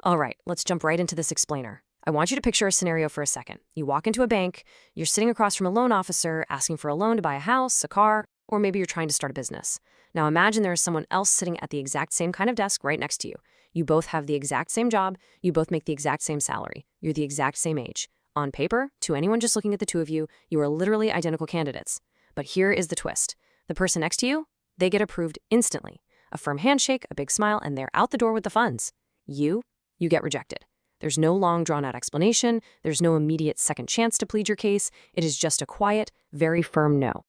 All right, let's jump right into this explainer. I want you to picture a scenario for a second. You walk into a bank, you're sitting across from a loan officer asking for a loan to buy a house, a car, or maybe you're trying to start a business. Now imagine there is someone else sitting at the exact same kind of desk right next to you. You both have the exact same job, you both make the exact same salary, you're the exact same age. On paper, to anyone just looking at the two of you are literally identical candidates. But here is the twist. The person next to you, they get approved instantly. A firm handshake, a big smile, and they're out the door with the funds. You get rejected. There's no long drawn-out explanation. There's no immediate second chance to plead your case. It is just a quiet, very firm no.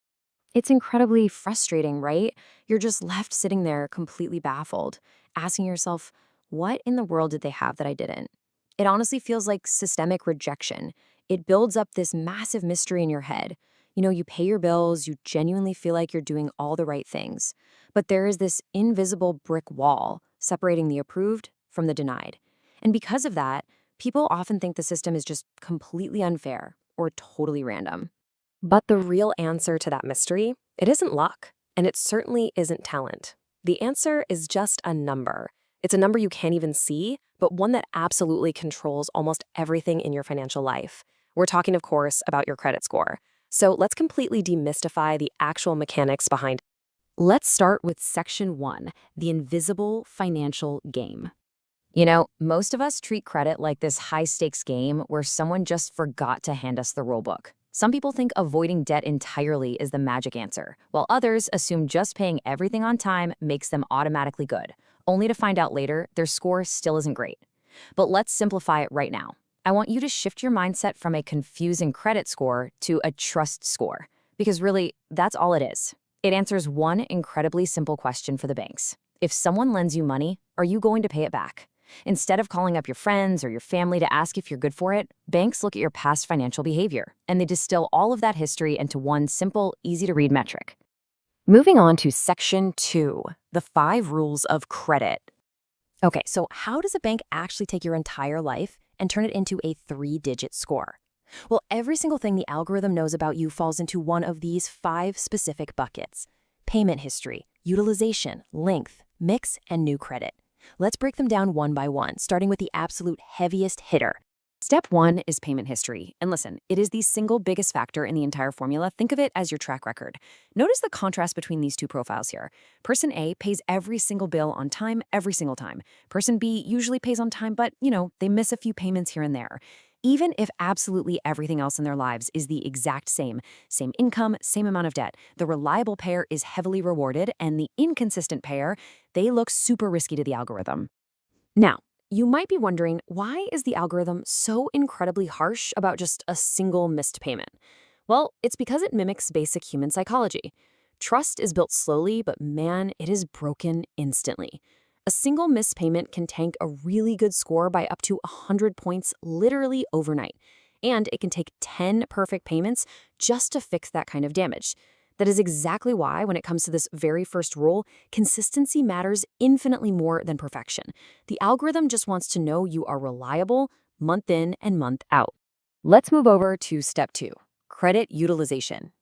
It's incredibly frustrating, right? You're just left sitting there completely baffled, asking yourself, what in the world did they have that I didn't? It honestly feels like systemic rejection. It builds up this massive mystery in your head. You pay your bills, you genuinely feel like you're doing all the right things. But there is this invisible brick wall separating the approved from the denied. And because of that, people often think the system is just completely unfair or totally random. But the real answer to that mystery, it isn't luck, and it certainly isn't talent. The answer is just a number. It's a number you can't even see, but one that absolutely controls almost everything in your financial life. We're talking, of course, about your credit score. So let's completely demystify the actual mechanics behind it. Let's start with Section 1, the invisible financial game. Most of us treat credit like this high-stakes game where someone just forgot to hand us the rulebook. Some people think avoiding debt entirely is the magic answer, while others assume just paying everything on time makes them automatically good, only to find out later their score still isn't great. But let's simplify it right now. I want you to shift your mindset from a confusing credit score to a trust score, because really, that's all it is. It answers one incredibly simple question for the banks. If someone lends you money, are you going to pay it back? Instead of calling up your friends or your family to ask if you're good for it, banks look at your past financial behavior, and they distill all of that history into one simple, easy-to-read metric. Moving on to Section 2, the 5 rules of credit. Okay, so how does a bank actually take your entire life and turn it into a 3-digit score? Well, every single thing the algorithm knows about you falls into one of these 5 specific buckets: payment history, utilization, length, mix, and new credit. Let's break them down one by one, starting with the absolute heaviest hitter. Step 1 is payment history. And listen, it is the single biggest factor in the entire formula. Think of it as your track record. Notice the contrast between these two profiles here. Person A pays every single bill on time, every single time. Person B usually pays on time, but, they miss a few payments here and there. Even if absolutely everything else in their lives is the exact same income, same amount of debt, the reliable payer is heavily rewarded, and the inconsistent payer, they look super risky to the algorithm. Now, you might be wondering, why is the algorithm so incredibly harsh about just a single missed payment? Well, it's because it mimics basic human psychology. Trust is built slowly, but man, it is broken instantly. A single missed payment can tank a really good score by up to 100 points literally overnight. And it can take 10 perfect payments just to fix that kind of damage. That is exactly why, when it comes to this very first rule, consistency matters infinitely more than perfection. The algorithm just wants to know you are reliable month in and month out. Let's move over to Step 2, credit utilization.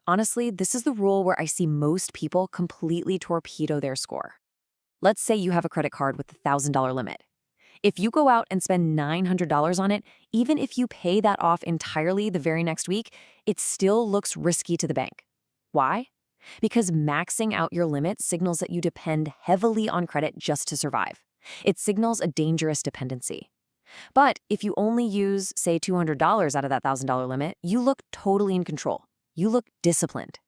Honestly, this is the rule where I see most people completely torpedo their score. Let's say you have a credit card with a $1,000 limit. If you go out and spend $900 on it, even if you pay that off entirely the very next week, it still looks risky to the bank. Why? Because maxing out your limit signals that you depend heavily on credit just to survive. It signals a dangerous dependency. But if you only use, say, $200 out of that $1,000 limit, you look totally in control. You look disciplined.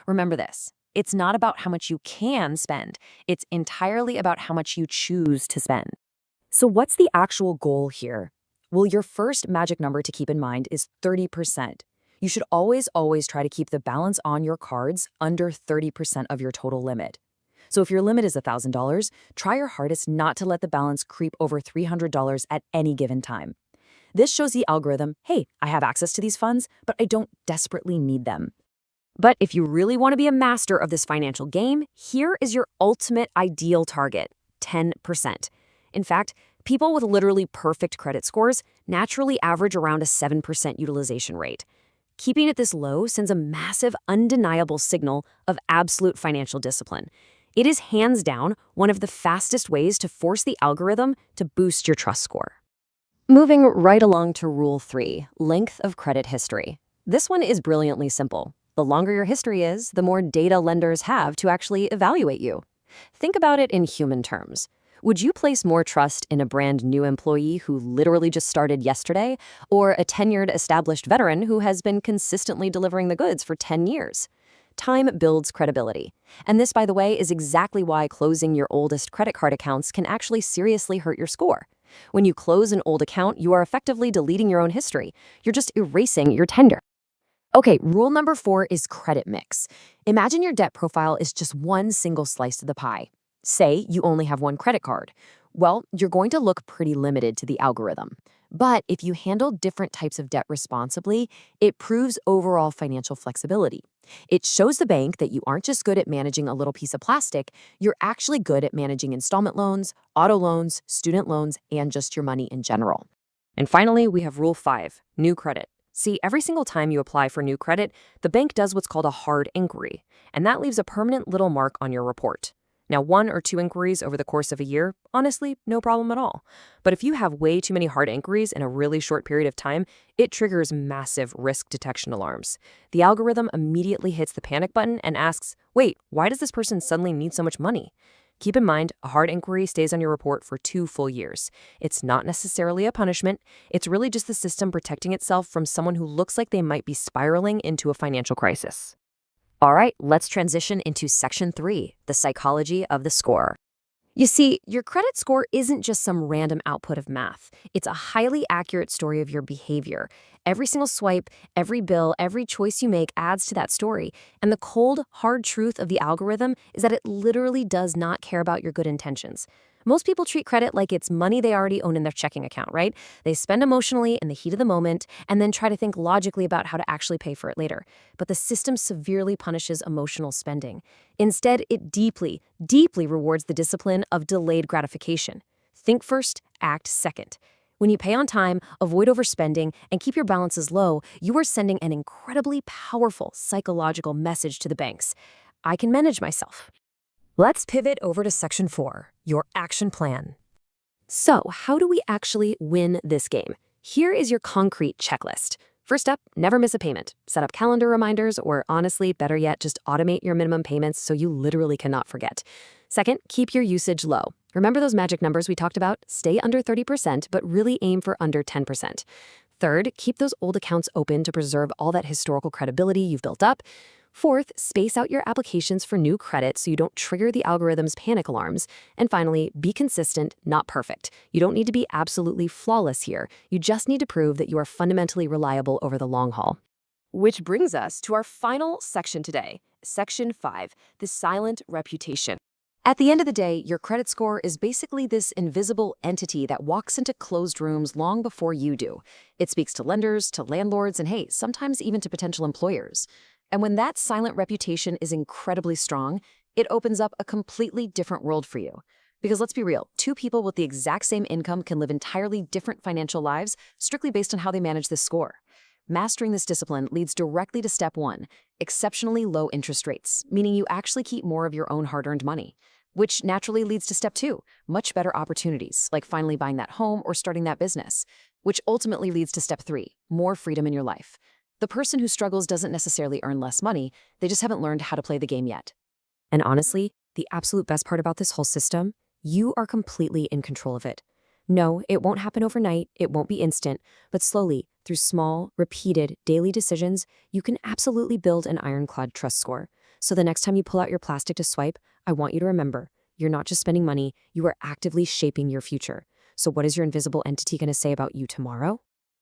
Remember this. It's not about how much you can spend. It's entirely about how much you choose to spend. So what's the actual goal here? Well, your first magic number to keep in mind is 30%. You should always try to keep the balance on your cards under 30% of your total limit. So if your limit is $1,000, try your hardest not to let the balance creep over $300 at any given time. This shows the algorithm, hey, I have access to these funds, but I don't desperately need them. But if you really want to be a master of this financial game, here is your ultimate ideal target, 10%. In fact, people with literally perfect credit scores naturally average around a 7% utilization rate. Keeping it this low sends a massive, undeniable signal of absolute financial discipline. It is hands down one of the fastest ways to force the algorithm to boost your trust score. Moving right along to Rule 3, length of credit history. This one is brilliantly simple. The longer your history is, the more data lenders have to actually evaluate you. Think about it in human terms. Would you place more trust in a brand new employee who literally just started yesterday, or a tenured established veteran who has been consistently delivering the goods for 10 years? Time builds credibility. And this, by the way, is exactly why closing your oldest credit card accounts can actually seriously hurt your score. When you close an old account, you are effectively deleting your own history. You're just erasing your tender. Okay, rule number 4 is credit mix. Imagine your debt profile is just one single slice of the pie. Say you only have one credit card. Well, you're going to look pretty limited to the algorithm. But if you handle different types of debt responsibly, it proves overall financial flexibility. It shows the bank that you aren't just good at managing a little piece of plastic, you're actually good at managing installment loans, auto loans, student loans, and just your money in general. And finally, we have Rule 5, new credit. See, every single time you apply for new credit, the bank does what's called a hard inquiry, and that leaves a permanent little mark on your report. Now, 1 or 2 inquiries over the course of a year, honestly, no problem at all. But if you have way too many hard inquiries in a really short period of time, it triggers massive risk detection alarms. The algorithm immediately hits the panic button and asks, wait, why does this person suddenly need so much money? Keep in mind, a hard inquiry stays on your report for 2 full years. It's not necessarily a punishment. It's really just the system protecting itself from someone who looks like they might be spiraling into a financial crisis. All right, let's transition into Section 3, the psychology of the score. You see, your credit score isn't just some random output of math. It's a highly accurate story of your behavior. Every single swipe, every bill, every choice you make adds to that story. And the cold, hard truth of the algorithm is that it literally does not care about your good intentions. Most people treat credit like it's money they already own in their checking account, right? They spend emotionally in the heat of the moment and then try to think logically about how to actually pay for it later. But the system severely punishes emotional spending. Instead, it deeply, deeply rewards the discipline of delayed gratification. Think first, act second. When you pay on time, avoid overspending, and keep your balances low, you are sending an incredibly powerful psychological message to the banks. I can manage myself. Let's pivot over to Section 4, your action plan. So, how do we actually win this game? Here is your concrete checklist. First up, never miss a payment. Set up calendar reminders, or honestly, better yet, just automate your minimum payments so you literally cannot forget. Second, keep your usage low. Remember those magic numbers we talked about? Stay under 30%, but really aim for under 10%. Third, keep those old accounts open to preserve all that historical credibility you've built up. Fourth, space out your applications for new credit so you don't trigger the algorithm's panic alarms. And finally, be consistent, not perfect. You don't need to be absolutely flawless here. You just need to prove that you are fundamentally reliable over the long haul. Which brings us to our final section today, Section 5, the silent reputation. At the end of the day, your credit score is basically this invisible entity that walks into closed rooms long before you do. It speaks to lenders, to landlords, and hey, sometimes even to potential employers. And when that silent reputation is incredibly strong, it opens up a completely different world for you. Because let's be real, 2 people with the exact same income can live entirely different financial lives strictly based on how they manage this score. Mastering this discipline leads directly to step 1, exceptionally low interest rates, meaning you actually keep more of your own hard-earned money. Which naturally leads to step 2, much better opportunities, like finally buying that home or starting that business. Which ultimately leads to step 3, more freedom in your life. The person who struggles doesn't necessarily earn less money, they just haven't learned how to play the game yet. And honestly, the absolute best part about this whole system, you are completely in control of it. No, it won't happen overnight, it won't be instant, but slowly, through small, repeated, daily decisions, you can absolutely build an ironclad trust score. So the next time you pull out your plastic to swipe, I want you to remember, you're not just spending money, you are actively shaping your future. So what is your invisible entity going to say about you tomorrow?